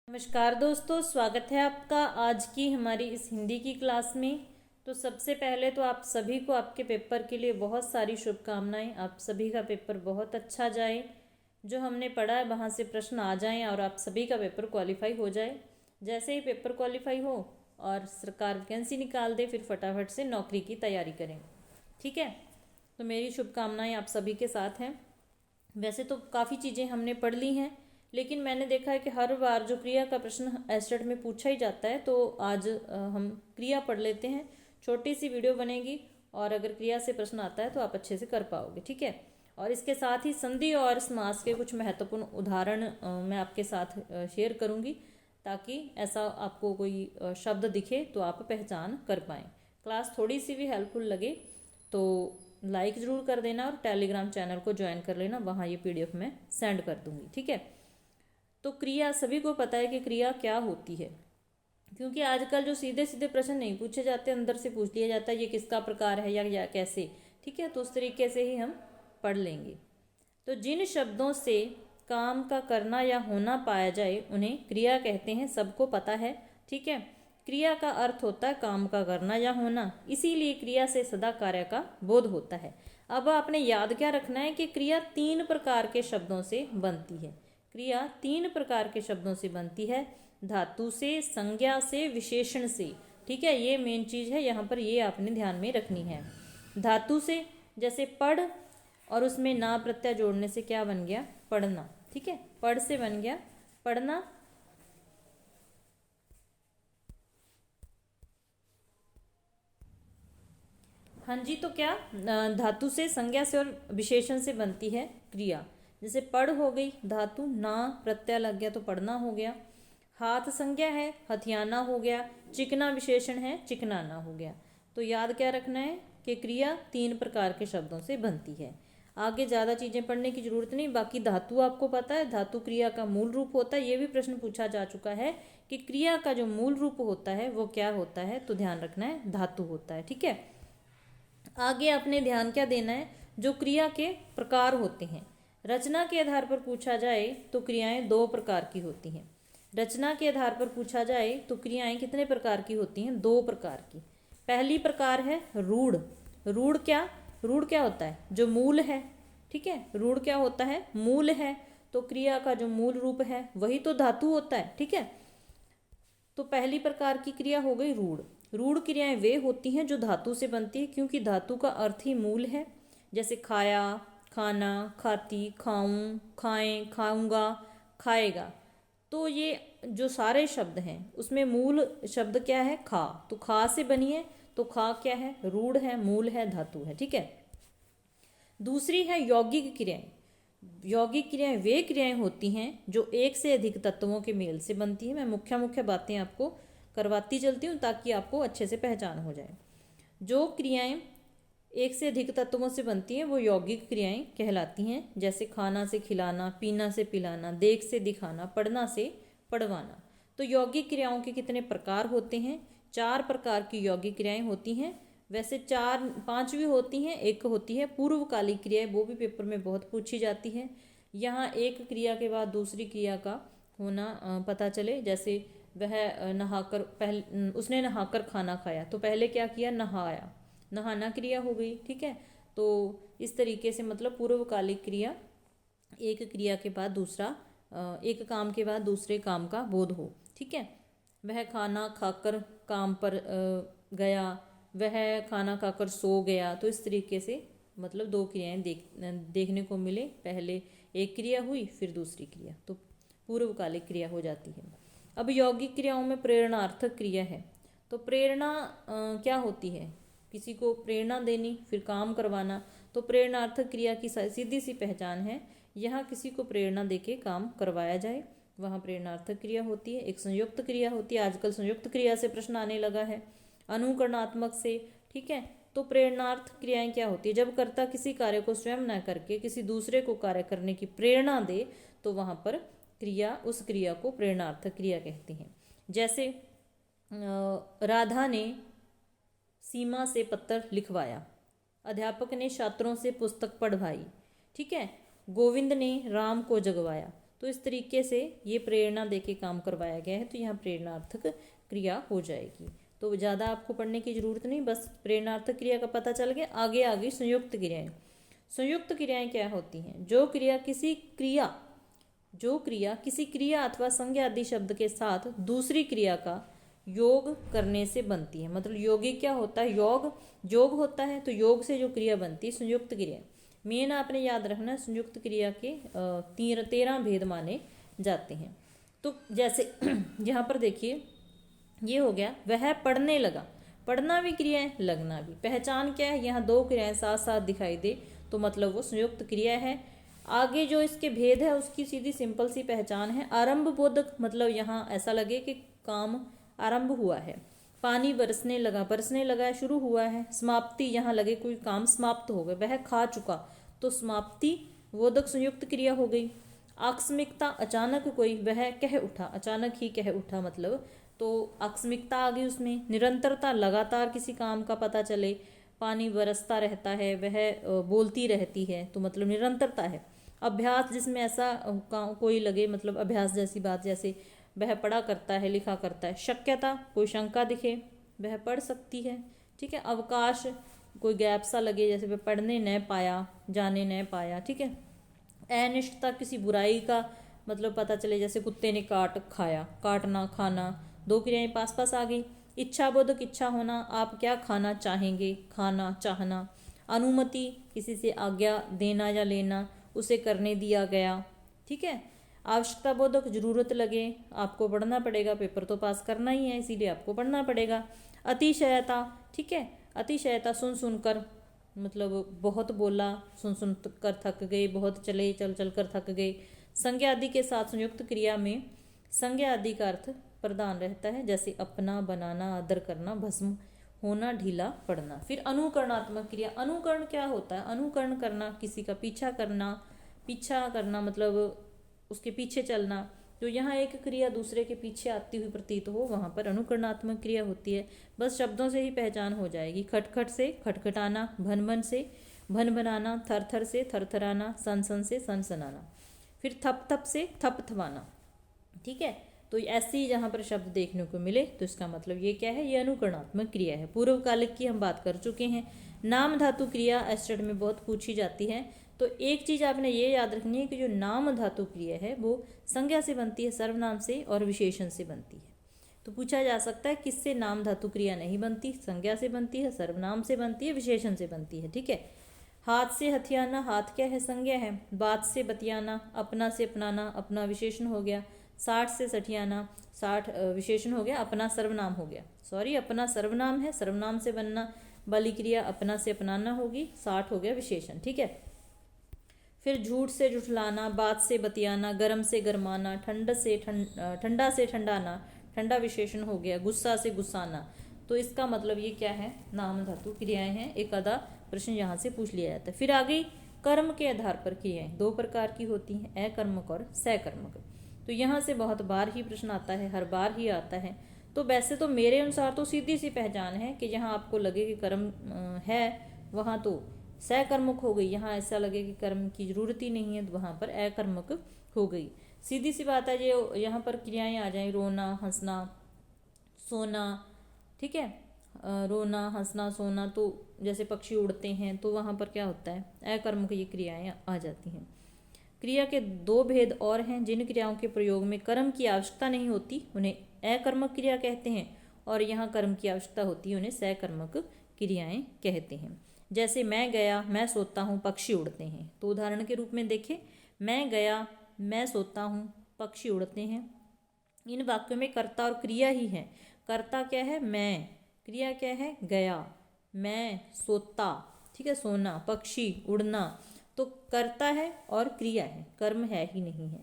नमस्कार दोस्तों, स्वागत है आपका आज की हमारी इस हिंदी की क्लास में। तो सबसे पहले तो आप सभी को आपके पेपर के लिए बहुत सारी शुभकामनाएं। आप सभी का पेपर बहुत अच्छा जाए, जो हमने पढ़ा है वहाँ से प्रश्न आ जाएं और आप सभी का पेपर क्वालिफाई हो जाए। जैसे ही पेपर क्वालिफाई हो और सरकार वैकेंसी निकाल दे, फिर फटाफट से नौकरी की तैयारी करें। ठीक है, तो मेरी शुभकामनाएँ आप सभी के साथ हैं। वैसे तो काफ़ी चीज़ें हमने पढ़ ली हैं, लेकिन मैंने देखा है कि हर बार जो क्रिया का प्रश्न एस्टेट में पूछा ही जाता है, तो आज हम क्रिया पढ़ लेते हैं। छोटी सी वीडियो बनेगी और अगर क्रिया से प्रश्न आता है तो आप अच्छे से कर पाओगे। ठीक है, और इसके साथ ही संधि और समास के कुछ महत्वपूर्ण उदाहरण मैं आपके साथ शेयर करूंगी, ताकि ऐसा आपको कोई शब्द दिखे तो आप पहचान कर पाएँ। क्लास थोड़ी सी भी हेल्पफुल लगे तो लाइक ज़रूर कर देना और टेलीग्राम चैनल को ज्वाइन कर लेना, वहाँ ये PDF मैं सेंड कर दूँगी। ठीक है, तो क्रिया सभी को पता है कि क्रिया क्या होती है, क्योंकि आजकल जो सीधे सीधे प्रश्न नहीं पूछे जाते, अंदर से पूछ लिया जाता है ये किसका प्रकार है या कैसे। ठीक है, तो उस तरीके से ही हम पढ़ लेंगे। तो जिन शब्दों से काम का करना या होना पाया जाए उन्हें क्रिया कहते हैं, सबको पता है। ठीक है, क्रिया का अर्थ होता है काम का करना या होना, इसीलिए क्रिया से सदा कार्य का बोध होता है। अब आपने याद क्या रखना है कि क्रिया 3 प्रकार के शब्दों से बनती है। क्रिया 3 प्रकार के शब्दों से बनती है, धातु से, संज्ञा से, विशेषण से। ठीक है, ये मेन चीज़ है, यहाँ पर ये आपने ध्यान में रखनी है। धातु से, जैसे पढ़, और उसमें ना प्रत्यय जोड़ने से क्या बन गया, पढ़ना। ठीक है, पढ़ से बन गया पढ़ना। हाँ जी, तो क्या धातु से, संज्ञा से और विशेषण से बनती है क्रिया। जैसे पढ़ हो गई धातु, ना प्रत्यय लग गया तो पढ़ना हो गया। हाथ संज्ञा है, हथियाना हो गया। चिकना विशेषण है, चिकनाना हो गया। तो याद क्या रखना है कि क्रिया 3 प्रकार के शब्दों से बनती है। आगे ज़्यादा चीज़ें पढ़ने की जरूरत नहीं, बाकी धातु आपको पता है, धातु क्रिया का मूल रूप होता है। ये भी प्रश्न पूछा जा चुका है कि क्रिया का जो मूल रूप होता है वो क्या होता है, तो ध्यान रखना है धातु होता है। ठीक है, आगे आपने ध्यान क्या देना है, जो क्रिया के प्रकार होते हैं। रचना के आधार पर पूछा जाए तो क्रियाएं 2 प्रकार की होती हैं। रचना के आधार पर पूछा जाए तो क्रियाएं कितने प्रकार की होती हैं, 2 प्रकार की। पहली प्रकार है रूढ़। रूढ़ क्या होता है, जो मूल है। ठीक है, रूढ़ क्या होता है, मूल है। तो क्रिया का जो मूल रूप है वही तो धातु होता है। ठीक है, तो पहली प्रकार की क्रिया हो गई रूढ़। रूढ़ क्रियाएं वे होती हैं जो धातु से बनती है, क्योंकि धातु का अर्थ ही मूल है। जैसे खाया, खाना, खाती, खाऊं, खाएं, खाऊंगा, खाएगा। तो ये जो सारे शब्द हैं उसमें मूल शब्द क्या है, खा। तो खा से बनी है, तो खा क्या है, रूढ़ है, मूल है, धातु है। ठीक है, दूसरी है यौगिक क्रियाएं। यौगिक क्रियाएं वे क्रियाएं होती हैं जो एक से अधिक तत्वों के मेल से बनती हैं। मैं मुख्य मुख्य बातें आपको करवाती चलती हूँ ताकि आपको अच्छे से पहचान हो जाए। जो क्रियाएं एक से अधिक तत्वों से बनती हैं वो यौगिक क्रियाएं कहलाती हैं। जैसे खाना से खिलाना, पीना से पिलाना, देख से दिखाना, पढ़ना से पढ़वाना। तो यौगिक क्रियाओं के कितने प्रकार होते हैं, 4 प्रकार की यौगिक क्रियाएं होती हैं। वैसे 4-5 भी होती हैं। एक होती है पूर्वकालिक क्रिया, वो भी पेपर में बहुत पूछी जाती है। यहाँ एक क्रिया के बाद दूसरी क्रिया का होना पता चले। जैसे वह नहाकर पहले उसने नहाकर खाना खाया, तो पहले क्या किया, नहाया, नहाना क्रिया हो गई। ठीक है, तो इस तरीके से मतलब पूर्वकालिक क्रिया, एक क्रिया के बाद दूसरा, एक काम के बाद दूसरे काम का बोध हो। ठीक है, वह खाना खाकर काम पर गया, वह खाना खाकर सो गया। तो इस तरीके से मतलब 2 क्रियाएं देखने को मिले। पहले एक क्रिया हुई फिर दूसरी क्रिया, तो पूर्वकालिक क्रिया हो जाती है। अब यौगिक क्रियाओं में प्रेरणार्थक क्रिया है। तो प्रेरणा क्या होती है, किसी को प्रेरणा देनी, फिर काम करवाना। तो प्रेरणार्थक क्रिया की सीधी सी पहचान है, यहाँ किसी को प्रेरणा देके काम करवाया जाए, वहाँ प्रेरणार्थक क्रिया होती है। एक संयुक्त क्रिया होती है, आजकल संयुक्त क्रिया से प्रश्न आने लगा है, अनुकरणात्मक से। ठीक है, तो प्रेरणार्थ क्रियाएं क्या होती है, जब कर्ता किसी कार्य को स्वयं न करके किसी दूसरे को कार्य करने की प्रेरणा दे, तो वहाँ पर क्रिया, उस क्रिया को प्रेरणार्थक क्रिया कहते हैं। जैसे राधा ने सीमा से पत्र लिखवाया, अध्यापक ने छात्रों से पुस्तक पढ़वाई। ठीक है, गोविंद ने राम को जगवाया। तो इस तरीके से ये प्रेरणा देके काम करवाया गया है, तो यहाँ प्रेरणार्थक क्रिया हो जाएगी। तो ज़्यादा आपको पढ़ने की जरूरत नहीं, बस प्रेरणार्थक क्रिया का पता चल गया। आगे आगे संयुक्त क्रियाएं। संयुक्त क्रियाएं क्या होती हैं? जो क्रिया किसी क्रिया अथवा संज्ञा आदि शब्द के साथ दूसरी क्रिया का योग करने से बनती है। मतलब यौगिक क्या होता है? योग होता है, तो योग से जो क्रिया बनती है संयुक्त क्रिया। मेन आपने याद रखना, संयुक्त क्रिया के 13 भेद माने जाते हैं। तो जैसे यहाँ पर देखिए, ये हो गया वह पढ़ने लगा। पढ़ना भी क्रिया है, लगना भी। पहचान क्या है? यहाँ 2 क्रियाएं साथ साथ दिखाई दे तो मतलब वो संयुक्त क्रिया है। आगे जो इसके भेद है उसकी सीधी सिंपल सी पहचान है। आरंभ बोधक, मतलब यहाँ ऐसा लगे कि काम आरंभ हुआ है। पानी बरसने लगा शुरू हुआ है। समाप्ति, यहाँ लगे कोई काम समाप्त हो गया। वह खा चुका, तो समाप्ति बोधक संयुक्त क्रिया हो गई। आकस्मिकता, अचानक कोई, वह कह उठा, अचानक ही कह उठा, मतलब तो आकस्मिकता आ गई उसमें। निरंतरता, लगातार किसी काम का पता चले। पानी बरसता रहता है, वह बोलती रहती है, तो मतलब निरंतरता है। अभ्यास, जिसमें ऐसा कोई लगे, मतलब अभ्यास जैसी बात, जैसे वह पढ़ा करता है, लिखा करता है। शक्यता, कोई शंका दिखे, वह पढ़ सकती है। ठीक है। अवकाश, कोई गैप सा लगे, जैसे वह पढ़ने न पाया, जाने न पाया। ठीक है। अनिष्टता, किसी बुराई का मतलब पता चले, जैसे कुत्ते ने काट खाया, काटना, खाना, 2 क्रियाएं पास पास आ गई। इच्छा बोधक, इच्छा होना, आप क्या खाना चाहेंगे, खाना, चाहना। अनुमति, किसी से आज्ञा देना या लेना, उसे करने दिया गया। ठीक है। आवश्यकता बोधक, जरूरत लगे, आपको पढ़ना पड़ेगा, पेपर तो पास करना ही है, इसीलिए आपको पढ़ना पड़ेगा। अतिशयता, ठीक है, अतिशयता, सुन सुनकर, मतलब बहुत बोला, सुन सुन कर थक गए, बहुत चले, चल चल कर थक गए। संज्ञा आदि के साथ संयुक्त क्रिया में संज्ञा आदि का अर्थ प्रधान रहता है, जैसे अपना, बनाना, आदर करना, भस्म होना, ढीला पड़ना। फिर अनुकरणात्मक क्रिया। अनुकरण क्या होता है? अनुकरण करना, किसी का पीछा करना, मतलब उसके पीछे चलना। तो यहाँ एक क्रिया दूसरे के पीछे आती हुई प्रतीत हो, वहाँ पर अनुकरणात्मक क्रिया होती है। बस शब्दों से ही पहचान हो जाएगी। खटखट से खटखटाना, भन भन से भन बनाना, थर थर से थरथराना, सन सन से सनसनाना। फिर थप थप से थपथवाना। ठीक है। तो ऐसे ही जहाँ पर शब्द देखने को मिले तो इसका मतलब ये क्या है? ये अनुकरणात्मक क्रिया है। पूर्व कालिक की हम बात कर चुके हैं। नाम धातु क्रिया एस्टेट में बहुत पूछी जाती है। तो एक चीज आपने ये याद रखनी है कि जो नाम धातु क्रिया है वो संज्ञा से बनती है, सर्वनाम से और विशेषण से बनती है। तो पूछा जा सकता है किससे नाम धातु क्रिया नहीं बनती? संज्ञा से बनती है, सर्वनाम से बनती है, विशेषण से बनती है। ठीक है। हाथ से हथियाना, हाथ क्या है? संज्ञा है। बात से बतियाना, अपना से अपनाना, अपना विशेषण हो गया। साठ से सठियाना, साठ विशेषण हो गया, अपना सर्वनाम हो गया। सॉरी, अपना सर्वनाम है, सर्वनाम से बनना वाली क्रिया अपना से अपनाना होगी, 60 हो गया विशेषण। ठीक है। फिर झूठ से झुठलाना, बात से बतियाना, गर्म से गरमाना, ठंडा से ठंडाना, ठंडा विशेषण हो गया। गुस्सा से गुस्साना। तो इसका मतलब ये क्या है? नाम धातु क्रियाएं हैं। एक आधा प्रश्न यहाँ से पूछ लिया जाता है। फिर आगे कर्म के आधार पर क्रियाएं 2 प्रकार की होती हैं, अकर्मक और सकर्मक। तो यहाँ से बहुत बार ही प्रश्न आता है, हर बार ही आता है। तो वैसे तो मेरे अनुसार तो सीधी सी पहचान है कि जहाँ आपको लगे कि कर्म है वहाँ तो सकर्मक हो गई। यहाँ ऐसा लगे कि कर्म की जरूरत ही नहीं है तो वहाँ पर अकर्मक हो गई। सीधी सी बात है। जो यहाँ पर क्रियाएं आ जाए, रोना, हंसना, सोना। ठीक है। रोना, हंसना, सोना, तो जैसे पक्षी उड़ते हैं तो वहाँ पर क्या होता है? अकर्मक ये क्रियाएं आ जाती हैं। क्रिया के 2 भेद और हैं। जिन क्रियाओं के प्रयोग में कर्म की आवश्यकता नहीं होती उन्हें अकर्मक क्रिया कहते हैं, और यहाँ कर्म की आवश्यकता होती है उन्हें सकर्मक क्रियाएं कहते हैं। जैसे मैं गया, मैं सोता हूँ, पक्षी उड़ते हैं। तो उदाहरण के रूप में देखें, मैं गया, मैं सोता हूँ, पक्षी उड़ते हैं। इन वाक्यों में कर्ता और क्रिया ही है। कर्ता क्या है? मैं। क्रिया क्या है? गया, मैं, सोता। ठीक है। सोना, पक्षी, उड़ना। तो कर्ता है और क्रिया है, कर्म है ही नहीं है।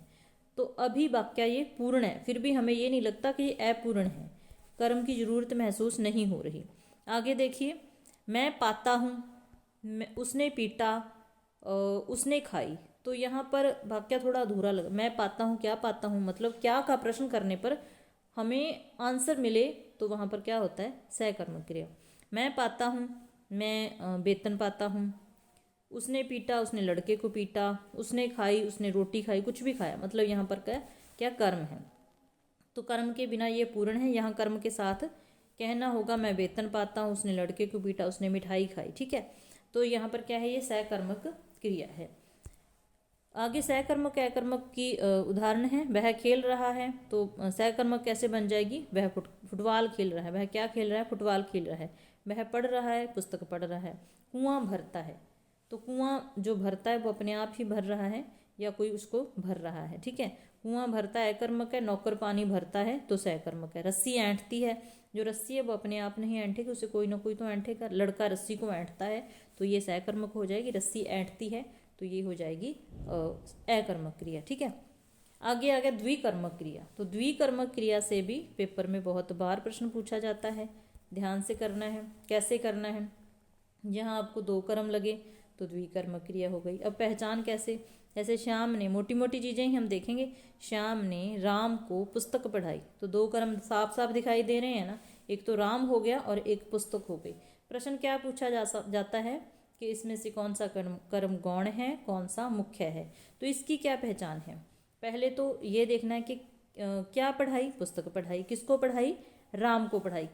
तो अभी वाक्य ये पूर्ण है, फिर भी हमें ये नहीं लगता कि ये अपूर्ण है, कर्म की जरूरत महसूस नहीं हो रही। आगे देखिए, मैं पाता हूँ, उसने पीटा, उसने खाई। तो यहाँ पर वाक्य थोड़ा अधूरा लगा। मैं पाता हूँ, क्या पाता हूँ, मतलब क्या का प्रश्न करने पर हमें आंसर मिले तो वहाँ पर क्या होता है? सकर्मक क्रिया। मैं पाता हूँ, मैं वेतन पाता हूँ, उसने पीटा, उसने लड़के को पीटा, उसने खाई, उसने रोटी खाई, कुछ भी खाया, मतलब यहाँ पर क्या क्या कर्म है। तो कर्म के बिना ये पूर्ण है। यहाँ कर्म के साथ कहना होगा मैं वेतन पाता हूँ, उसने लड़के को पीटा, उसने मिठाई खाई, ठीक है। तो यहाँ पर क्या है, ये सकर्मक क्रिया है। आगे सकर्मक अकर्मक की उदाहरण है। वह खेल रहा है, तो सकर्मक कैसे बन जाएगी, वह फुटबॉल खेल रहा है, वह क्या खेल रहा है, फुटबॉल खेल रहा है। वह पढ़ रहा है, पुस्तक पढ़ रहा है। कुआं भरता है, तो कुआं जो भरता है वो अपने आप ही भर रहा है या कोई उसको भर रहा है, ठीक है। कुआं भरता है अकर्मक है, नौकर पानी भरता है तो सकर्मक है। रस्सी ऐंठती है, जो रस्सी है वो अपने आप नहीं ऐंठेगी, उसे कोई ना कोई तो ऐंठेगा। लड़का रस्सी को ऐंठता है तो ये सकर्मक हो जाएगी। रस्सी ऐंठती है तो ये हो जाएगी अकर्मक क्रिया, ठीक है। आगे आ गया द्विकर्मक क्रिया। तो द्विकर्मक क्रिया से भी पेपर में बहुत बार प्रश्न पूछा जाता है। ध्यान से करना है। कैसे करना है, यहाँ आपको दो कर्म लगे तो द्विकर्मक क्रिया हो गई। अब पहचान कैसे, जैसे श्याम ने, मोटी मोटी चीज़ें ही हम देखेंगे। श्याम ने राम को पुस्तक पढ़ाई, तो दो कर्म साफ साफ दिखाई दे रहे हैं ना, एक तो राम हो गया और एक पुस्तक हो गई। प्रश्न क्या पूछा जाता है कि इसमें से कौन सा कर्म कर्म गौण है, कौन सा मुख्य है। तो इसकी क्या पहचान है, पहले तो ये देखना है कि क्या पढ़ाई, पुस्तक पढ़ाई। किसको पढ़ाई, राम को पढ़ाई।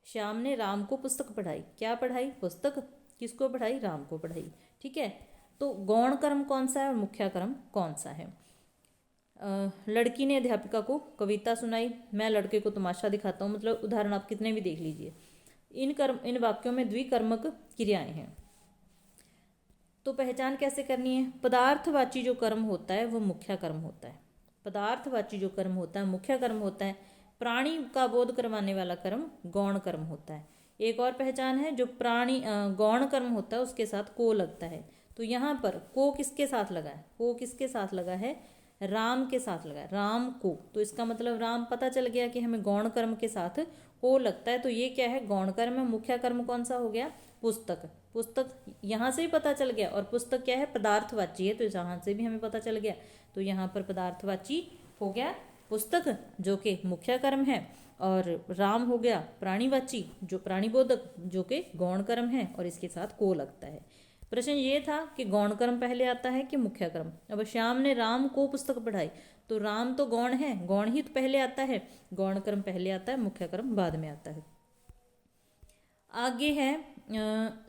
श्याम ने राम को पुस्तक पढ़ाई, क्या पढ़ाई, पुस्तक। किसको पढ़ाई, राम को पढ़ाई, ठीक है। तो गौण कर्म कौन सा है और मुख्य कर्म कौन सा है। लड़की ने अध्यापिका को कविता सुनाई, मैं लड़के को तमाशा दिखाता हूँ, मतलब उदाहरण आप कितने भी देख लीजिए। इन वाक्यों में द्विकर्मक क्रियाएं हैं। तो पहचान कैसे करनी है, पदार्थवाची जो कर्म होता है वो मुख्य कर्म होता है। पदार्थवाची जो कर्म होता है मुख्य कर्म होता है। प्राणी का बोध करवाने वाला कर्म गौण कर्म होता है। एक और पहचान है, जो प्राणी गौण कर्म होता है उसके साथ को लगता है। तो यहाँ पर को किसके साथ लगा है, को किसके साथ लगा है, राम के साथ लगा है, राम को। तो इसका मतलब राम, पता चल गया कि हमें गौण कर्म के साथ को लगता है, तो ये क्या है, गौण कर्म है। मुख्य कर्म कौन सा हो गया, पुस्तक। पुस्तक यहाँ से भी पता चल गया, और पुस्तक क्या है, पदार्थवाची है, तो यहाँ से भी हमें पता चल गया। तो यहाँ पर पदार्थवाची हो गया पुस्तक, जो कि मुख्य कर्म है, और राम हो गया प्राणीवाची, जो प्राणीबोधक, जो कि गौण कर्म है और इसके साथ को लगता है। प्रश्न ये था कि गौण कर्म पहले आता है कि मुख्य कर्म। अब श्याम ने राम को पुस्तक पढ़ाई, तो राम तो गौण है, गौण ही तो पहले आता है, गौण कर्म पहले आता है, मुख्य कर्म बाद में आता है। आगे है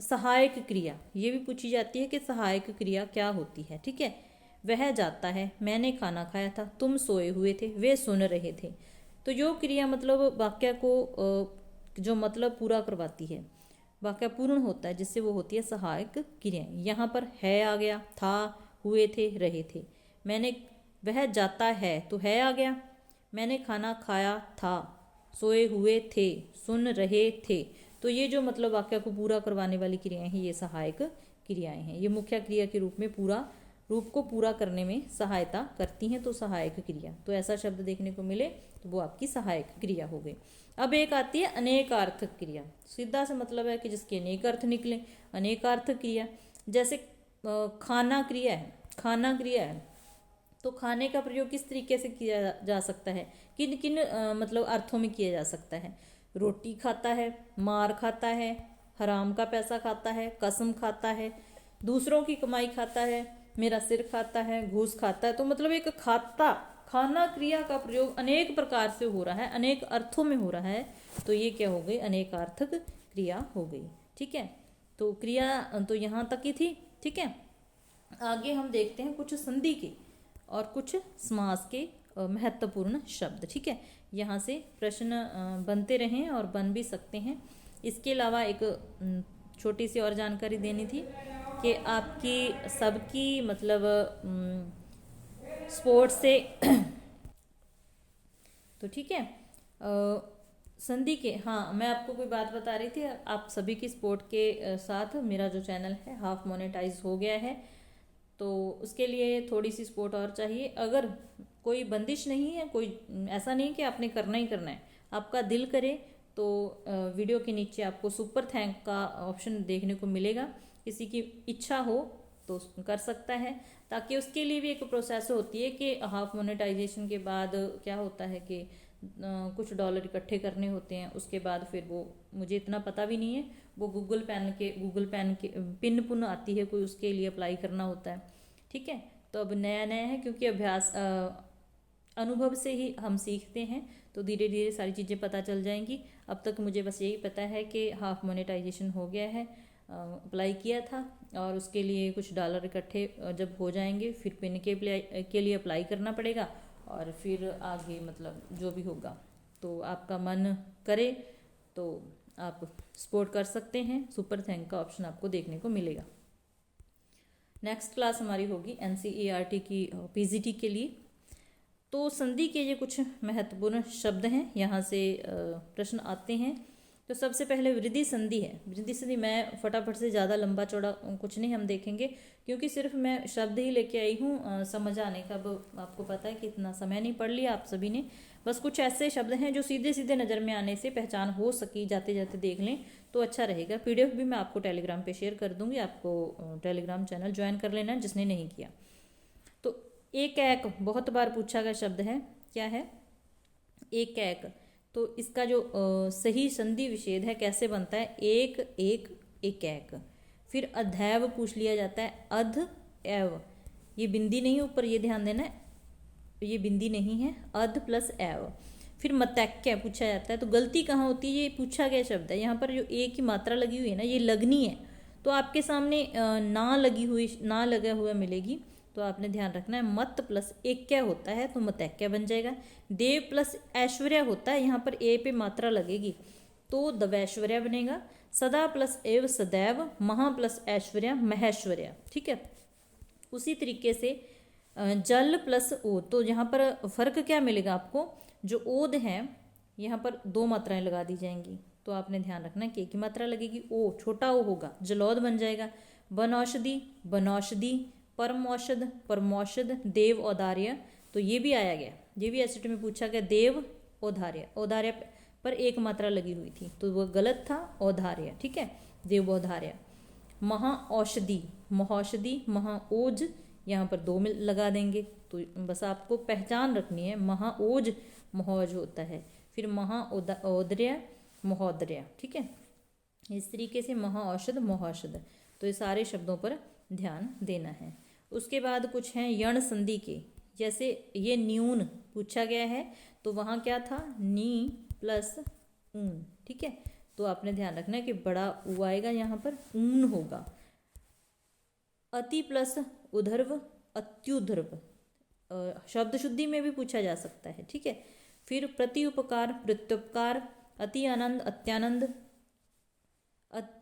सहायक क्रिया। ये भी पूछी जाती है कि सहायक क्रिया क्या होती है, ठीक है। वह जाता है, मैंने खाना खाया था, तुम सोए हुए थे, वे सुन रहे थे। तो जो क्रिया मतलब वाक्य को जो मतलब पूरा करवाती है, वाक्य पूर्ण होता है, जिससे वो होती है सहायक क्रियाएं। यहाँ पर है आ गया, था, हुए थे, रहे थे। मैंने, वह जाता है तो है आ गया। मैंने खाना खाया था, सोए हुए थे, सुन रहे थे। तो ये जो मतलब वाक्य को पूरा करवाने वाली क्रियाएं हैं, ये सहायक क्रियाएं हैं। ये मुख्य क्रिया के रूप में रूप को पूरा करने में सहायता करती हैं, तो सहायक क्रिया। तो ऐसा शब्द देखने को मिले तो वो आपकी सहायक क्रिया हो गई। अब एक आती है अनेकार्थक क्रिया। सीधा सा मतलब है कि जिसके अनेक अर्थ निकले, अनेकार्थक क्रिया। जैसे खाना क्रिया है, खाना क्रिया है, तो खाने का प्रयोग किस तरीके से किया जा सकता है, किन किन मतलब अर्थों में किया जा सकता है। रोटी खाता है, मार खाता है, हराम का पैसा खाता है, कसम खाता है, दूसरों की कमाई खाता है, मेरा सिर खाता है, घूस खाता है। तो मतलब एक खाना क्रिया का प्रयोग अनेक प्रकार से हो रहा है, अनेक अर्थों में हो रहा है, तो ये क्या हो गई, अनेकार्थक क्रिया हो गई, ठीक है। तो क्रिया तो यहाँ तक ही थी, ठीक है। आगे हम देखते हैं कुछ संधि के और कुछ समास के महत्वपूर्ण शब्द, ठीक है। यहाँ से प्रश्न बनते रहें और बन भी सकते हैं। इसके अलावा एक छोटी सी और जानकारी देनी थी कि आपकी सबकी मतलब स्पोर्ट्स से तो ठीक है, संधि के, हाँ मैं आपको कोई बात बता रही थी, आप सभी की सपोर्ट के साथ मेरा जो चैनल है हाफ मोनेटाइज हो गया है, तो उसके लिए थोड़ी सी सपोर्ट और चाहिए। अगर कोई बंदिश नहीं है, कोई ऐसा नहीं कि आपने करना ही करना है, आपका दिल करे तो वीडियो के नीचे आपको सुपर थैंक का ऑप्शन देखने को मिलेगा। किसी की इच्छा हो तो कर सकता है, ताकि उसके लिए भी एक प्रोसेस होती है कि हाफ मोनेटाइजेशन के बाद क्या होता है कि कुछ डॉलर इकट्ठे करने होते हैं, उसके बाद फिर वो मुझे इतना पता भी नहीं है, वो गूगल पेन के पिन पुन आती है कोई, उसके लिए अप्लाई करना होता है। ठीक है, तो अब नया नया है, क्योंकि अभ्यास अनुभव से ही हम सीखते हैं, तो धीरे धीरे सारी चीज़ें पता चल जाएंगी। अब तक मुझे बस यही पता है कि हाफ मोनेटाइजेशन हो गया है, अप्लाई किया था, और उसके लिए कुछ डॉलर इकट्ठे जब हो जाएंगे फिर पिन के लिए अप्लाई करना पड़ेगा, और फिर आगे मतलब जो भी होगा, तो आपका मन करे तो आप सपोर्ट कर सकते हैं। सुपर थैंक का ऑप्शन आपको देखने को मिलेगा। नेक्स्ट क्लास हमारी होगी NCERT की PGT के लिए। तो संधि के ये कुछ महत्वपूर्ण शब्द हैं, यहाँ से प्रश्न आते हैं। तो सबसे पहले वृद्धि संधि है। वृद्धि संधि मैं फटाफट से, ज़्यादा लंबा चौड़ा कुछ नहीं हम देखेंगे, क्योंकि सिर्फ मैं शब्द ही लेके आई हूँ समझ आने का। अब आपको पता है कि इतना समय नहीं पढ़ लिया आप सभी ने, बस कुछ ऐसे शब्द हैं जो सीधे सीधे नज़र में आने से पहचान हो सकी, जाते जाते देख लें तो अच्छा रहेगा। PDF भी मैं आपको टेलीग्राम पे शेयर कर दूँगी, आपको टेलीग्राम चैनल ज्वाइन कर लेना जिसने नहीं किया। तो एक एक बहुत बार पूछा गया शब्द है, क्या है? एक एक। तो इसका जो सही संधि विच्छेद है कैसे बनता है? एक एक एक एक। फिर अधैव पूछ लिया जाता है, अध एव, ये बिंदी नहीं ऊपर, ये ध्यान देना है, ये बिंदी नहीं है, अध प्लस एव। फिर मतैक्य पूछा जाता है, तो गलती कहाँ होती है? ये पूछा गया शब्द है, यहाँ पर जो एक की मात्रा लगी हुई है ना, ये लगनी है, तो आपके सामने ना लगी हुई, ना लगा हुआ मिलेगी, तो आपने ध्यान रखना है। मत प्लस एक क्या होता है, तो मतैक्य बन जाएगा। देव प्लस ऐश्वर्या होता है, यहाँ पर ए पे मात्रा लगेगी, तो दवैश्वर्या बनेगा। सदा प्लस एव सदैव, महा प्लस ऐश्वर्या महेश्वर्या। ठीक है, उसी तरीके से जल प्लस ओद, तो यहाँ पर फर्क क्या मिलेगा आपको? जो ओद है यहाँ पर दो मात्राएं लगा दी जाएंगी, तो आपने ध्यान रखना कि एक ही मात्रा लगेगी, ओ छोटा ओ होगा, जलौद बन जाएगा। बनौषधि बनौषधि, परम औषध परमौषध, देव औदार्य, तो ये भी आया गया, ये भी एसटी में पूछा गया, देव औदार्य। औदार्य पर एक मात्रा लगी हुई थी तो वह गलत था, औदार्य। ठीक है, देव औदार्य। महा औषधि महौषधि, महाओज, यहाँ पर दो में लगा देंगे, तो बस आपको पहचान रखनी है, महाओज महौज होता है। फिर महाऔद्र्य महोदर्य। ठीक है, इस तरीके से महाऔषध महौषध, तो ये सारे शब्दों पर ध्यान देना है। उसके बाद कुछ हैं यण संधि के, जैसे ये न्यून पूछा गया है, तो वहाँ क्या था? नी प्लस ऊन। ठीक है, तो आपने ध्यान रखना है कि बड़ा ऊ आएगा, यहाँ पर ऊन होगा। अति प्लस उधर्व अत्युधर्व, शब्द शुद्धि में भी पूछा जा सकता है। ठीक है, फिर प्रति उपकार प्रत्युपकार, अति आनंद अत्यानंद,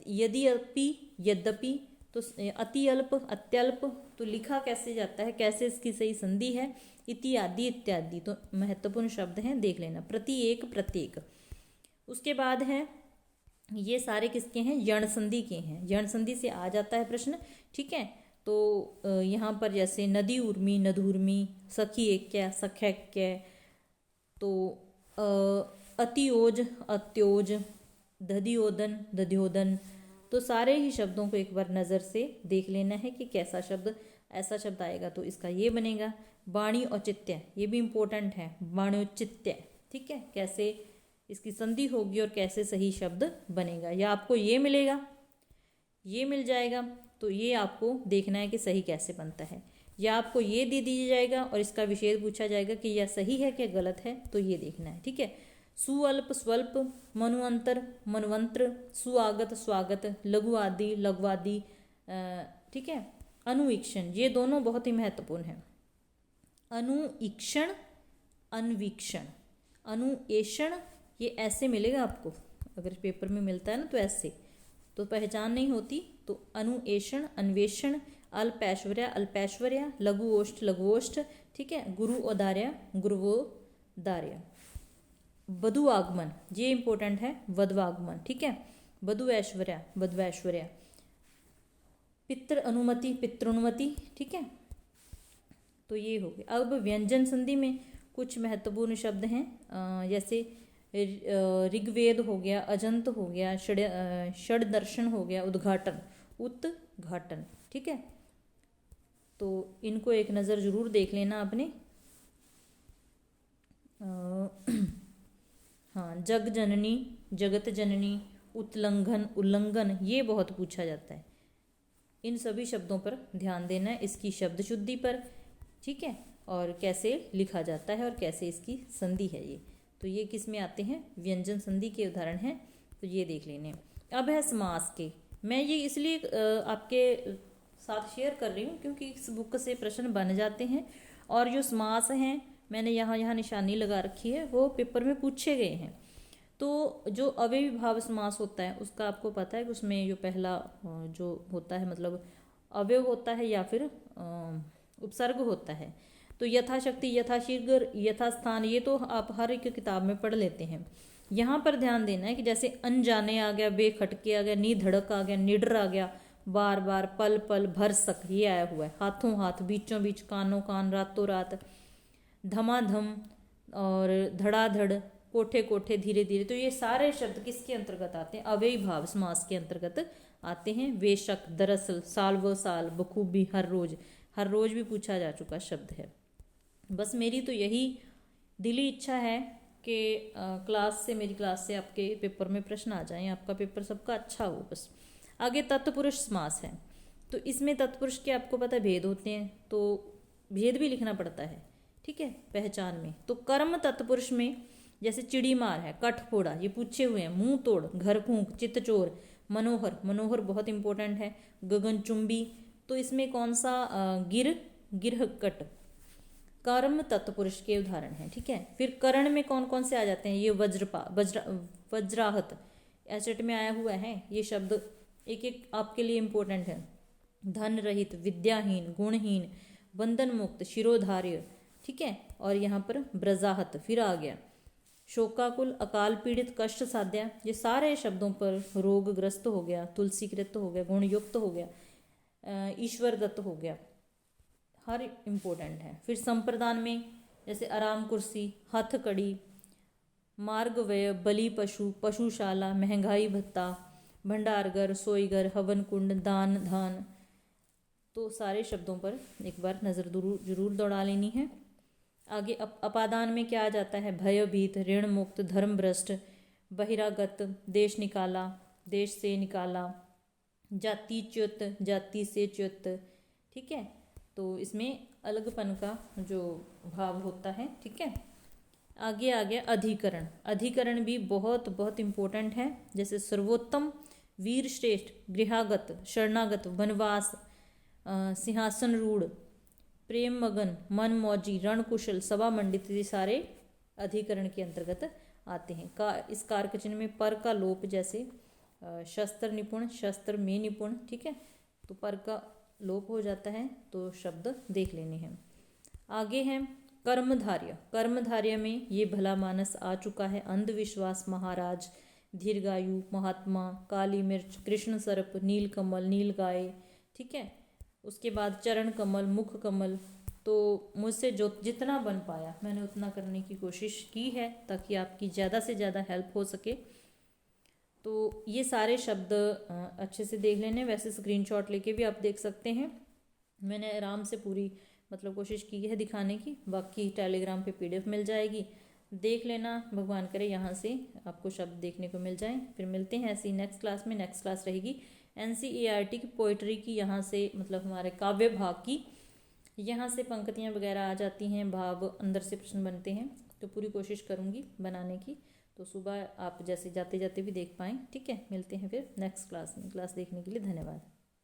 यद्यपि यद्यपि, तो अति अल्प अत्यल्प, तो लिखा कैसे जाता है, कैसे इसकी सही संधि है? इत्यादि इत्यादि, तो महत्वपूर्ण शब्द हैं, देख लेना। प्रति एक प्रत्येक। उसके बाद है, ये सारे किसके हैं? यण संधि के हैं, यण संधि से आ जाता है प्रश्न। ठीक है, तो यहाँ पर जैसे नदी उर्मी नधूर्मी, सखी एक सख्यक्य, तो अतियोज अत्योज, दधियोदन दध्योदन, तो सारे ही शब्दों को एक बार नज़र से देख लेना है कि कैसा शब्द, ऐसा शब्द आएगा तो इसका ये बनेगा। वाणी औचित्य, ये भी इम्पोर्टेंट है, वाण्योचित्य। ठीक है, कैसे इसकी संधि होगी और कैसे सही शब्द बनेगा, या आपको ये मिलेगा, ये मिल जाएगा, तो ये आपको देखना है कि सही कैसे बनता है, या आपको ये दे दिया जाएगा और इसका विशेष पूछा जाएगा कि यह सही है क्या गलत है, तो ये देखना है। ठीक है, सुअल्प स्वल्प, मनुअंतर मनवंत्र, सुआगत स्वागत, लघु आदि लघुवादी। ठीक है, अनुवीक्षण, ये दोनों बहुत ही महत्वपूर्ण हैं। अनुईक्षण अन्वीक्षण, अनुएषण, ये ऐसे मिलेगा आपको, अगर पेपर में मिलता है ना तो ऐसे, तो पहचान नहीं होती, तो अनुएषण अन्वेषण, अल्पैश्वर्या अल्पैश्वर्या, लघुओष्ठ लघुओष्ठ। ठीक है, गुरु औदार्य गुरुवोदार्य। वधु आगमन, ये इंपॉर्टेंट है, वधवागमन। ठीक है, वधु ऐश्वर्या वधवैश्वर्या। पितृ अनुमति पितृनुमति। ठीक है, तो ये हो गया। अब व्यंजन संधि में कुछ महत्वपूर्ण शब्द हैं, जैसे ऋग्वेद हो गया, अजंत हो गया, षड दर्शन हो गया, उद्घाटन उत्घाटन। ठीक है, तो इनको एक नज़र जरूर देख लेना आपने। हाँ, जग जननी, जगत जननी, उत्लंघन, उल्लंघन, ये बहुत पूछा जाता है। इन सभी शब्दों पर ध्यान देना है, इसकी शब्द शुद्धि पर, ठीक है, और कैसे लिखा जाता है और कैसे इसकी संधि है ये। तो ये किस में आते हैं, व्यंजन संधि के उदाहरण हैं, तो ये देख लेने। अब है समास के। मैं ये इसलिए आपके साथ शेयर कर रही हूँ क्योंकि इस बुक से प्रश्न बन जाते हैं, और जो समास हैं मैंने यहाँ यहाँ निशानी लगा रखी है, वो पेपर में पूछे गए हैं। तो जो अव्ययी भाव समास होता है उसका आपको पता है कि उसमें जो पहला जो होता है मतलब अवयव होता है या फिर उपसर्ग होता है। तो यथाशक्ति, यथाशीघ्र, यथास्थान, ये तो आप हर एक किताब में पढ़ लेते हैं। यहाँ पर ध्यान देना है कि जैसे अनजाने आ गया, बेखटके आ गया, नी धड़क आ गया, निडर आ गया, बार बार, पल पल, भरसक, ये आया हुआ है, हाथों हाथ, बीचों बीच, कानों कान, रातों रात, धमाधम और धड़ाधड़, कोठे कोठे, धीरे धीरे। तो ये सारे शब्द किसके अंतर्गत आते हैं, अव्ययी भाव समास के अंतर्गत आते हैं। बेशक, दरअसल, साल व साल, बखूबी, हर रोज, हर रोज भी पूछा जा चुका शब्द है। बस मेरी तो यही दिली इच्छा है कि मेरी क्लास से आपके पेपर में प्रश्न आ जाएं, आपका पेपर सबका अच्छा हो बस। आगे तत्पुरुष समास है। तो इसमें तत्पुरुष के आपको पता है भेद होते हैं, तो भेद भी लिखना पड़ता है, ठीक है, पहचान में। तो कर्म तत्पुरुष में जैसे चिड़ी मार है, कठ फोड़ा, ये पूछे हुए हैं, मुंह तोड़, घर फूंक, चित्त चोर, मनोहर, मनोहर बहुत इंपॉर्टेंट है, गगनचुंबी। तो इसमें कौन सा गिरहकट, कर्म तत्पुरुष के उदाहरण हैं, ठीक है। फिर करण में कौन कौन से आ जाते हैं, ये वज्राहत, एसेट में आया हुआ है ये शब्द, एक एक आपके लिए इंपॉर्टेंट है। धन रहित, विद्याहीन, गुणहीन, बंधन मुक्त, शिरोधार्य, ठीक है। और यहाँ पर ब्रजाहत फिर आ गया, शोकाकुल, अकाल पीड़ित, कष्ट साध्या, ये सारे शब्दों पर रोगग्रस्त हो गया, तुलसीकृत हो गया, गुणयुक्त हो गया, ईश्वर दत्त हो गया, हर इम्पोर्टेंट है। फिर संप्रदान में जैसे आराम कुर्सी, हथकड़ी, मार्ग व्यय, बलि पशु, पशुशाला, महंगाई भत्ता, भंडारघर, सोईघर, हवन कुंड, दान धान। तो सारे शब्दों पर एक बार नज़र जरूर दौड़ा लेनी है। आगे अपादान में क्या आ जाता है, भयभीत, ऋण मुक्त, धर्म भ्रष्ट, बहिरागत, देश निकाला, देश से निकाला, जाति च्युत, जाति से च्युत, ठीक है। तो इसमें अलगपन का जो भाव होता है, ठीक है। आगे आ गया अधिकरण। अधिकरण भी बहुत बहुत इम्पोर्टेंट है, जैसे सर्वोत्तम, वीर श्रेष्ठ, गृहागत, शरणागत, वनवास, सिंहासन रूढ़, प्रेम मगन, मन मौजी, रणकुशल, सभा मंडित, ये सारे अधिकरण के अंतर्गत आते हैं। इस कारक चिन्ह में पर का लोप, जैसे शस्त्र निपुण, शस्त्र में निपुण, ठीक है, तो पर का लोप हो जाता है, तो शब्द देख लेने हैं। आगे है कर्मधार्य। कर्मधार्य में ये भला मानस आ चुका है, अंधविश्वास, महाराज, दीर्घायु, महात्मा, काली मिर्च, कृष्ण सर्प, नील कमल, नील गाय, ठीक है। उसके बाद चरण कमल, मुख कमल। तो मुझसे जो जितना बन पाया मैंने उतना करने की कोशिश की है, ताकि आपकी ज़्यादा से ज़्यादा हेल्प हो सके। तो ये सारे शब्द अच्छे से देख लेने, वैसे स्क्रीनशॉट लेके भी आप देख सकते हैं। मैंने आराम से पूरी मतलब कोशिश की है दिखाने की, बाकी टेलीग्राम पे PDF मिल जाएगी, देख लेना। भगवान करे यहाँ से आपको शब्द देखने को मिल जाए। फिर मिलते हैं ऐसी नेक्स्ट क्लास में। नेक्स्ट क्लास रहेगी NCERT की पोइट्री की, यहाँ से मतलब हमारे काव्य भाग की, यहाँ से पंक्तियाँ वगैरह आ जाती हैं, भाव अंदर से प्रश्न बनते हैं। तो पूरी कोशिश करूँगी बनाने की, तो सुबह आप जैसे जाते जाते भी देख पाएँ, ठीक है। मिलते हैं फिर नेक्स्ट क्लास में। क्लास देखने के लिए धन्यवाद।